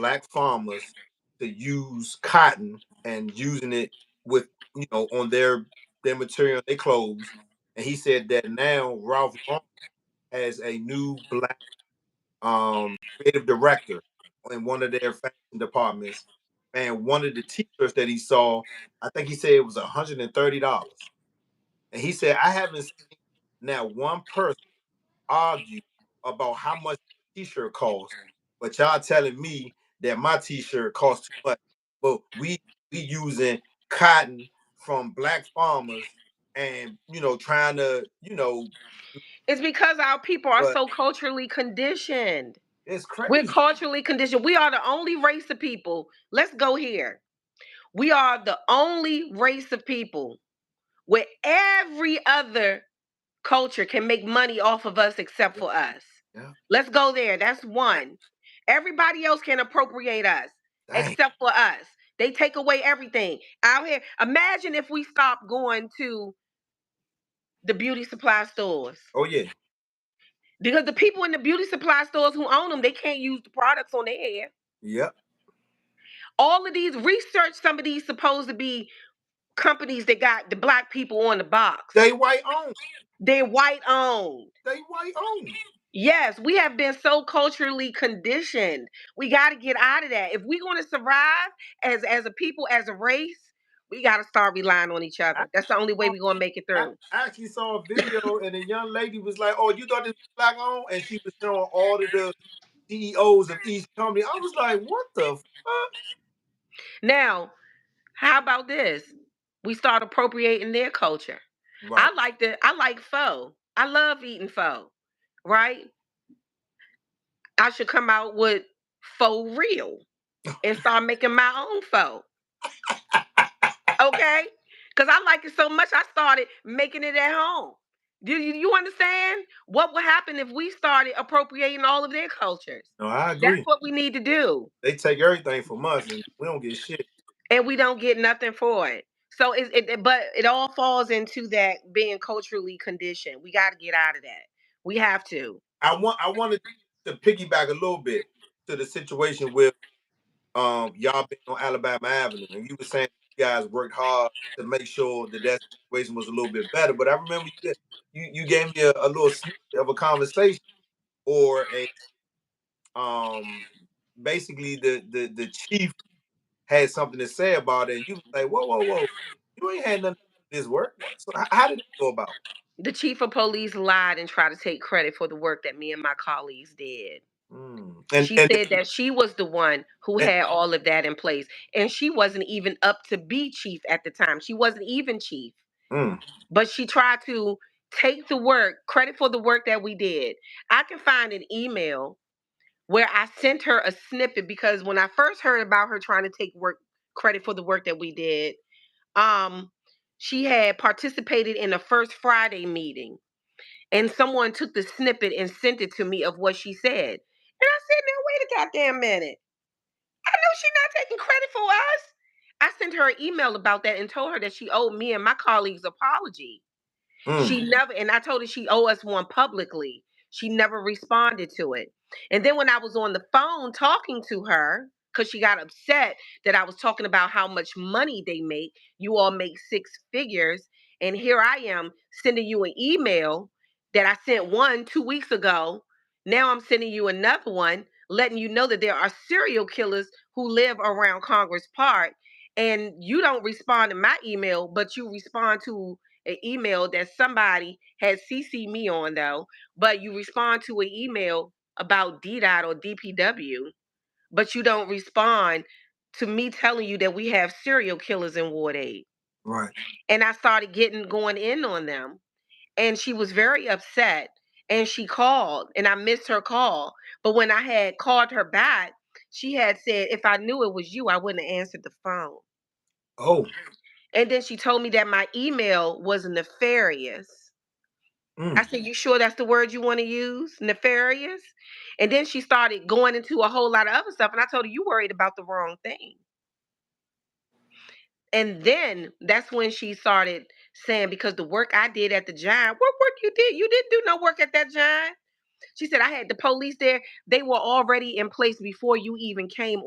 black farmers to use cotton and using it with, on their material, their clothes. And he said that now Ralph Lauren has a new black creative director in one of their fashion departments. And one of the t-shirts that he saw, I think he said it was $130. And he said, I haven't seen now one person argue about how much the t-shirt costs, but y'all telling me that my t-shirt costs too much. But we using cotton from black farmers and trying to, It's because our people are but so culturally conditioned. it's We're crazy. culturally conditioned. We are the only race of people. Let's go here. We are the only race of people where every other culture can make money off of us except for us. Yeah. Let's go there. That's one. Everybody else can appropriate us Dang. except for us. They take away everything out here. Imagine if we stopped going to the beauty supply stores. Oh yeah. Because the people in the beauty supply stores who own them, they can't use the products on their hair. Yep. All of these research, some of these supposed to be companies that got the black people on the box. They white owned. They're white owned. They white owned. Yes, we have been so culturally conditioned. We got to get out of that. If we're going to survive as a people, as a race, we got to start relying on each other. That's the only way we're going to make it I through. actually saw a video and a young lady was like, "Oh, you thought this was black owned?" And she was showing all of the CEOs of each company. I was like, "What the fuck?" Now, how about this? We start appropriating their culture. Right. I like pho. I love eating pho, right? I should come out with pho real and start making my own pho. Okay? Because I like it so much, I started making it at home. Do you understand what would happen if we started appropriating all of their cultures? No, I That's agree. what we need to do. They take everything from us and we don't get shit. And we don't get nothing for it. So but it all falls into that being culturally conditioned. We got to get out of that. We have to. I wanted to piggyback a little bit to the situation with y'all being on Alabama Avenue, and you were saying you guys worked hard to make sure that situation was a little bit better. But I remember you gave me a little snippet of a conversation or a basically the chief had something to say about it, and you was like, whoa, you ain't had nothing to do with this work. So how did it go about? The chief of police lied and tried to take credit for the work that me and my colleagues did. And, She and said that she was the one who had all of that in place. And she wasn't even up to be chief at the time. She wasn't even chief. But she tried to take the work, credit for the work that we did. I can find an email where I sent her a snippet because when I first heard about her trying to take credit for the work that we did, she had participated in a First Friday meeting. And someone took the snippet and sent it to me of what she said. And I said, now wait a goddamn minute. I know she's not taking credit for us. I sent her an email about that and told her that she owed me and my colleagues apology. She never, and I told her she owed us one publicly. She never responded to it. And then when I was on the phone talking to her, because she got upset that I was talking about how much money they make, you all make six figures. And here I am sending you an email that I sent 2 weeks ago. Now I'm sending you another one, letting you know that there are serial killers who live around Congress Park. And you don't respond to my email, but you respond to an email that somebody had CC'd me on, though. But you respond to an email about DDOT or DPW, but you don't respond to me telling you that we have serial killers in Ward 8. Right. And I started going in on them. And she was very upset. And she called, and I missed her call. But when I had called her back, she had said, if I knew it was you, I wouldn't have answered the phone. Oh. And then she told me that my email was nefarious. I said, you sure that's the word you want to use? Nefarious? And then she started going into a whole lot of other stuff. And I told her, you worried about the wrong thing. And then that's when she started saying, because the work I did at the job, what work you did? You didn't do no work at that job. She said, I had the police there. They were already in place before you even came